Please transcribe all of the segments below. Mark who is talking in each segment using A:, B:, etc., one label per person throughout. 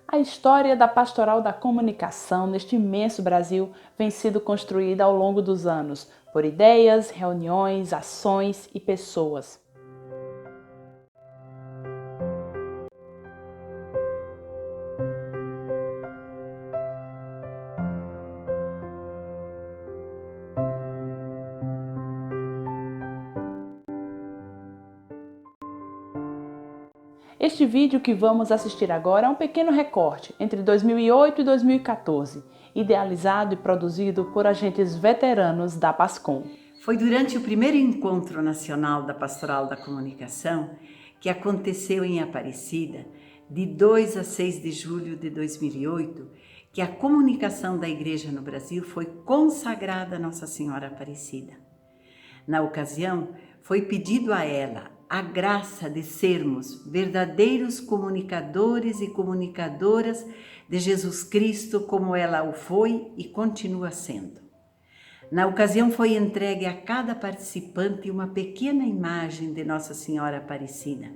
A: A história da Pastoral da Comunicação neste imenso Brasil vem sendo construída ao longo dos anos, por ideias, reuniões, ações e pessoas. Este vídeo que vamos assistir agora é um pequeno recorte entre 2008 e 2014, idealizado e produzido por agentes veteranos da PASCOM.
B: Foi durante o primeiro encontro nacional da Pastoral da Comunicação, que aconteceu em Aparecida, de 2 a 6 de julho de 2008, que a comunicação da Igreja no Brasil foi consagrada a Nossa Senhora Aparecida. Na ocasião, foi pedido a ela a graça de sermos verdadeiros comunicadores e comunicadoras de Jesus Cristo, como ela o foi e continua sendo. Na ocasião foi entregue a cada participante uma pequena imagem de Nossa Senhora Aparecida,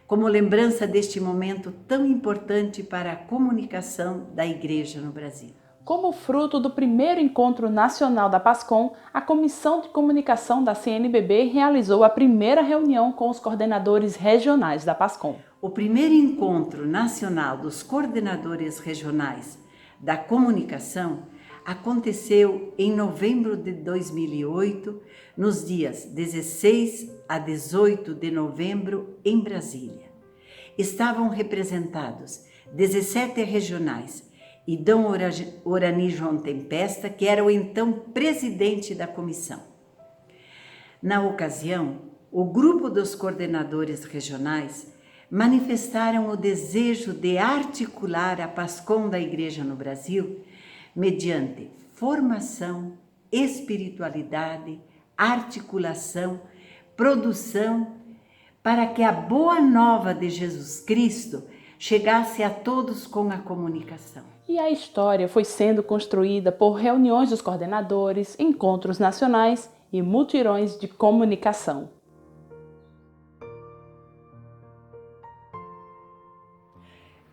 B: como lembrança deste momento tão importante para a comunicação da Igreja no Brasil.
A: Como fruto do primeiro encontro nacional da PASCOM, a Comissão de Comunicação da CNBB realizou a primeira reunião com os coordenadores regionais da PASCOM.
B: O primeiro encontro nacional dos coordenadores regionais da comunicação aconteceu em novembro de 2008, nos dias 16 a 18 de novembro, em Brasília. Estavam representados 17 regionais e D. Orani João Tempesta, que era o então presidente da comissão. Na ocasião, o grupo dos coordenadores regionais manifestaram o desejo de articular a PASCOM da Igreja no Brasil mediante formação, espiritualidade, articulação, produção, para que a boa nova de Jesus Cristo chegasse a todos com a comunicação.
A: E a história foi sendo construída por reuniões dos coordenadores, encontros nacionais e mutirões de comunicação.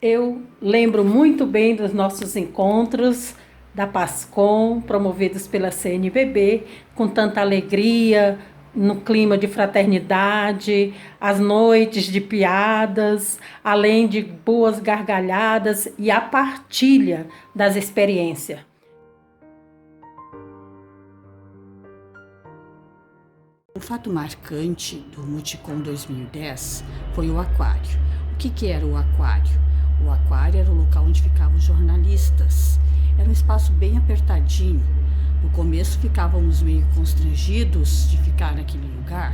C: Eu lembro muito bem dos nossos encontros da PASCOM, promovidos pela CNBB, com tanta alegria, no clima de fraternidade, as noites de piadas, além de boas gargalhadas e a partilha das experiências.
D: O fato marcante do Multicom 2010 foi o aquário. O que era o aquário? O aquário era o local onde ficavam os jornalistas. Era um espaço bem apertadinho. No começo ficávamos meio constrangidos de ficar naquele lugar,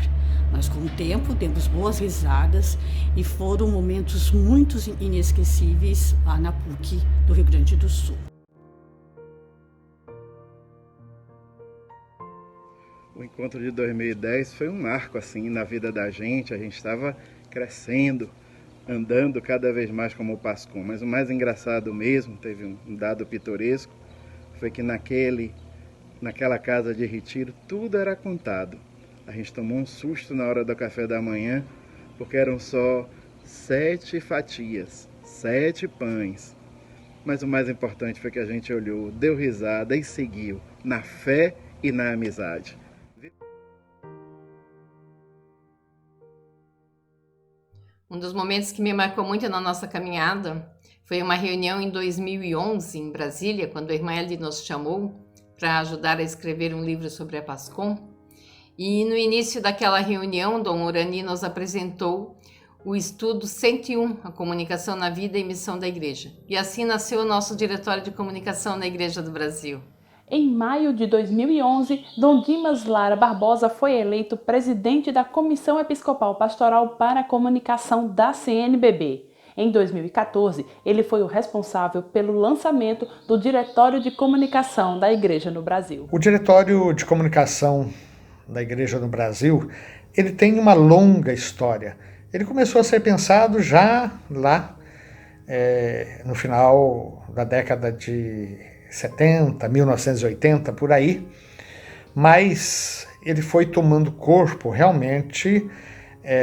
D: mas com o tempo demos boas risadas e foram momentos muito inesquecíveis lá na PUC do Rio Grande do Sul.
E: O encontro de 2010 foi um marco assim na vida da gente. A gente estava crescendo, andando cada vez mais como PASCOM. Mas o mais engraçado mesmo, teve um dado pitoresco, foi que naquela casa de retiro tudo era contado. A gente tomou um susto na hora do café da manhã, porque eram só 7 fatias, 7 pães. Mas o mais importante foi que a gente olhou, deu risada e seguiu, na fé e na amizade.
F: Um dos momentos que me marcou muito na nossa caminhada foi uma reunião em 2011 em Brasília, quando a irmã Eli nos chamou para ajudar a escrever um livro sobre a PASCOM. E no início daquela reunião, Dom Orani nos apresentou o estudo 101, a comunicação na vida e missão da Igreja. E assim nasceu o nosso Diretório de Comunicação na Igreja do Brasil.
A: Em maio de 2011, Dom Dimas Lara Barbosa foi eleito presidente da Comissão Episcopal Pastoral para a Comunicação da CNBB. Em 2014, ele foi o responsável pelo lançamento do Diretório de Comunicação da Igreja no Brasil.
G: O Diretório de Comunicação da Igreja no Brasil, ele tem uma longa história. Ele começou a ser pensado já lá no final da década de 70, 1980, por aí, mas ele foi tomando corpo realmente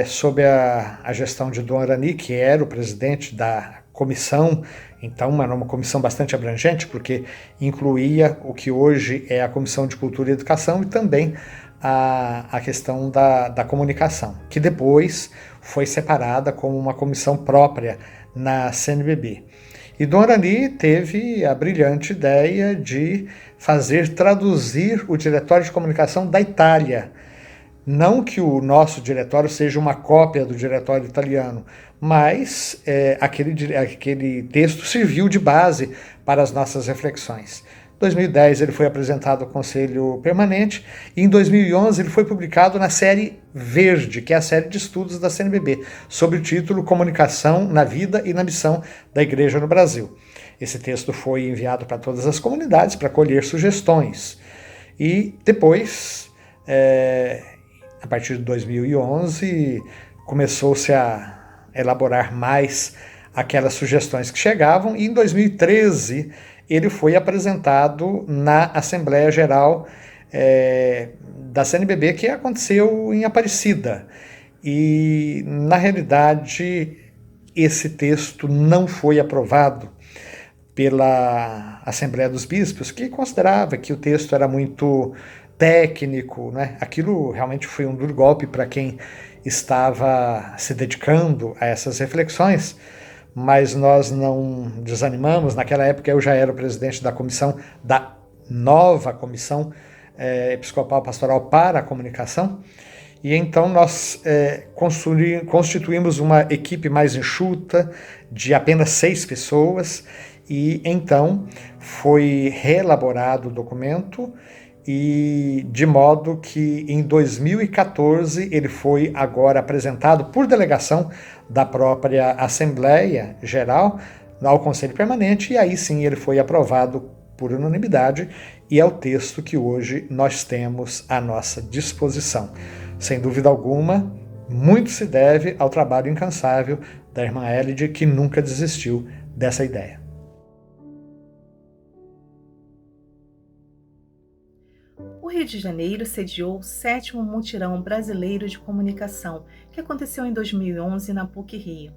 G: sob a gestão de Dom Orani, que era o presidente da comissão, então era uma comissão bastante abrangente, porque incluía o que hoje é a Comissão de Cultura e Educação e também a questão da comunicação, que depois foi separada como uma comissão própria na CNBB. E Dom Arani teve a brilhante ideia de traduzir o Diretório de Comunicação da Itália. Não que o nosso diretório seja uma cópia do diretório italiano, mas aquele texto serviu de base para as nossas reflexões. Em 2010 ele foi apresentado ao Conselho Permanente e em 2011 ele foi publicado na série Verde, que é a série de estudos da CNBB, sob o título Comunicação na Vida e na Missão da Igreja no Brasil. Esse texto foi enviado para todas as comunidades para colher sugestões. E depois, a partir de 2011, começou-se a elaborar mais aquelas sugestões que chegavam, e em 2013 ele foi apresentado na Assembleia Geral da CNBB, que aconteceu em Aparecida. E, na realidade, esse texto não foi aprovado pela Assembleia dos Bispos, que considerava que o texto era muito técnico, né? Aquilo realmente foi um duro golpe para quem estava se dedicando a essas reflexões, mas nós não desanimamos. Naquela época eu já era o presidente da comissão, da nova Comissão Episcopal Pastoral para a Comunicação, e então nós constituímos uma equipe mais enxuta, de apenas 6 pessoas, e então foi reelaborado o documento, e de modo que em 2014 ele foi agora apresentado por delegação da própria Assembleia Geral ao Conselho Permanente, e aí sim ele foi aprovado por unanimidade, e é o texto que hoje nós temos à nossa disposição. Sem dúvida alguma, muito se deve ao trabalho incansável da irmã Elide, que nunca desistiu dessa ideia.
H: O Rio de Janeiro sediou o 7º Mutirão Brasileiro de Comunicação, que aconteceu em 2011 na PUC-Rio.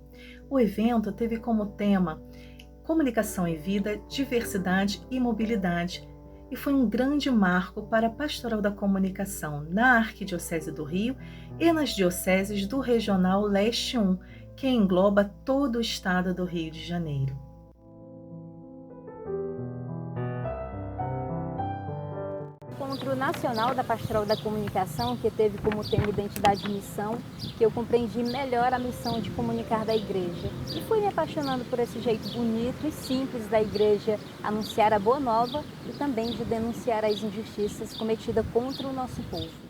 H: O evento teve como tema Comunicação e Vida, Diversidade e Mobilidade, e foi um grande marco para a Pastoral da Comunicação na Arquidiocese do Rio e nas dioceses do Regional Leste 1, que engloba todo o estado do Rio de Janeiro.
I: Encontro Nacional da Pastoral da Comunicação, que teve como tema Identidade e Missão, que eu compreendi melhor a missão de comunicar da Igreja. E fui me apaixonando por esse jeito bonito e simples da Igreja anunciar a boa nova e também de denunciar as injustiças cometidas contra o nosso povo.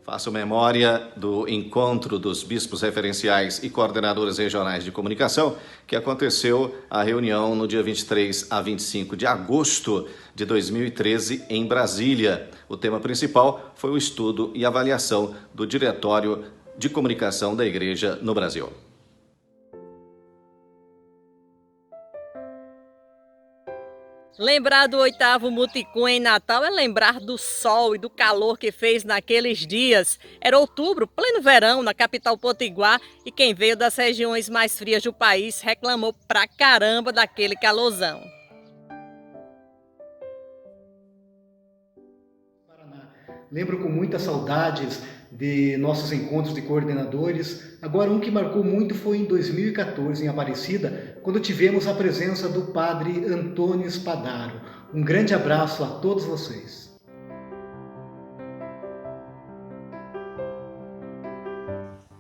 J: Faço memória do encontro dos bispos referenciais e coordenadores regionais de comunicação, que aconteceu a reunião no dia 23 a 25 de agosto de 2013 em Brasília. O tema principal foi o estudo e avaliação do Diretório de Comunicação da Igreja no Brasil.
K: Lembrar do 8º Muticum em Natal é lembrar do sol e do calor que fez naqueles dias. Era outubro, pleno verão, na capital potiguar, e quem veio das regiões mais frias do país reclamou pra caramba daquele calorzão.
L: Lembro com muitas saudades de nossos encontros de coordenadores. Agora, um que marcou muito foi em 2014, em Aparecida, quando tivemos a presença do padre Antônio Spadaro. Um grande abraço a todos vocês.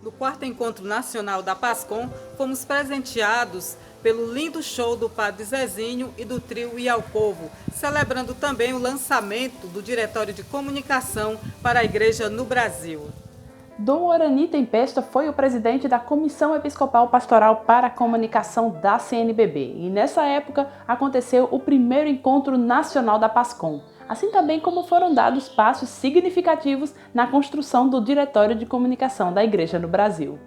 M: No 4º Encontro Nacional da PASCOM, fomos presenteados pelo lindo show do Padre Zezinho e do trio E ao Povo, celebrando também o lançamento do Diretório de Comunicação para a Igreja no Brasil.
A: Dom Arani Tempesta foi o presidente da Comissão Episcopal Pastoral para a Comunicação da CNBB, e nessa época aconteceu o primeiro Encontro Nacional da PASCOM, assim também como foram dados passos significativos na construção do Diretório de Comunicação da Igreja no Brasil.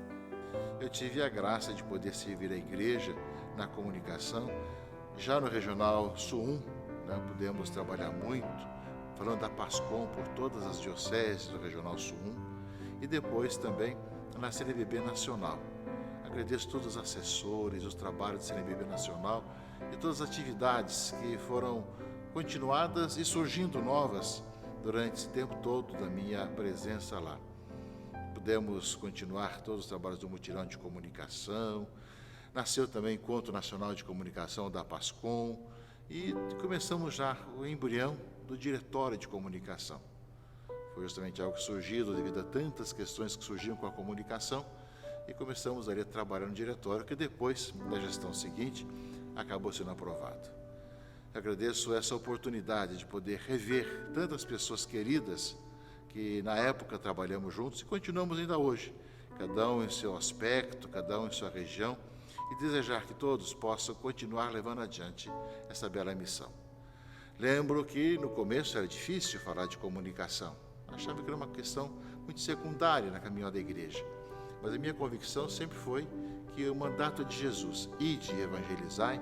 N: Eu tive a graça de poder servir a Igreja na comunicação, já no Regional Sul 1, pudemos trabalhar muito, falando da PASCOM por todas as dioceses do Regional Sul 1, e depois também na CNBB Nacional. Agradeço todos os assessores, os trabalhos da CNBB Nacional e todas as atividades que foram continuadas e surgindo novas durante esse tempo todo da minha presença lá. Pudemos continuar todos os trabalhos do mutirão de comunicação, nasceu também o Encontro Nacional de Comunicação da PASCOM e começamos já o embrião do Diretório de Comunicação. Foi justamente algo surgido devido a tantas questões que surgiam com a comunicação e começamos ali a trabalhar no diretório, que depois, na gestão seguinte, acabou sendo aprovado. Agradeço essa oportunidade de poder rever tantas pessoas queridas que na época trabalhamos juntos e continuamos ainda hoje, cada um em seu aspecto, cada um em sua região, e desejar que todos possam continuar levando adiante essa bela missão. Lembro que no começo era difícil falar de comunicação, achava que era uma questão muito secundária na caminhada da igreja, mas a minha convicção sempre foi que o mandato de Jesus, ide e evangelizai,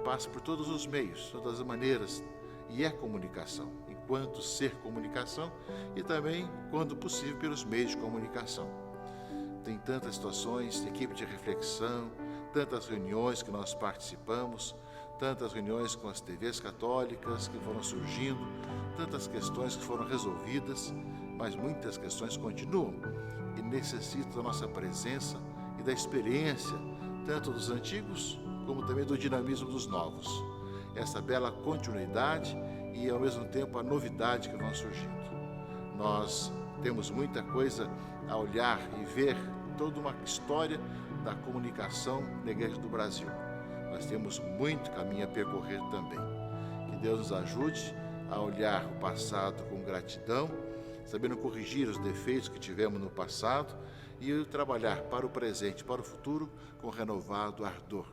N: passa por todos os meios, todas as maneiras, e é comunicação, enquanto ser comunicação e também, quando possível, pelos meios de comunicação. Tem tantas situações, equipe de reflexão, tantas reuniões que nós participamos, tantas reuniões com as TVs católicas que foram surgindo, tantas questões que foram resolvidas, mas muitas questões continuam e necessitam da nossa presença e da experiência, tanto dos antigos como também do dinamismo dos novos. Essa bela continuidade e, ao mesmo tempo, a novidade que vão surgindo. Nós temos muita coisa a olhar e ver, toda uma história da comunicação na Igreja do Brasil. Nós temos muito caminho a percorrer também. Que Deus nos ajude a olhar o passado com gratidão, sabendo corrigir os defeitos que tivemos no passado e trabalhar para o presente, para o futuro, com renovado ardor.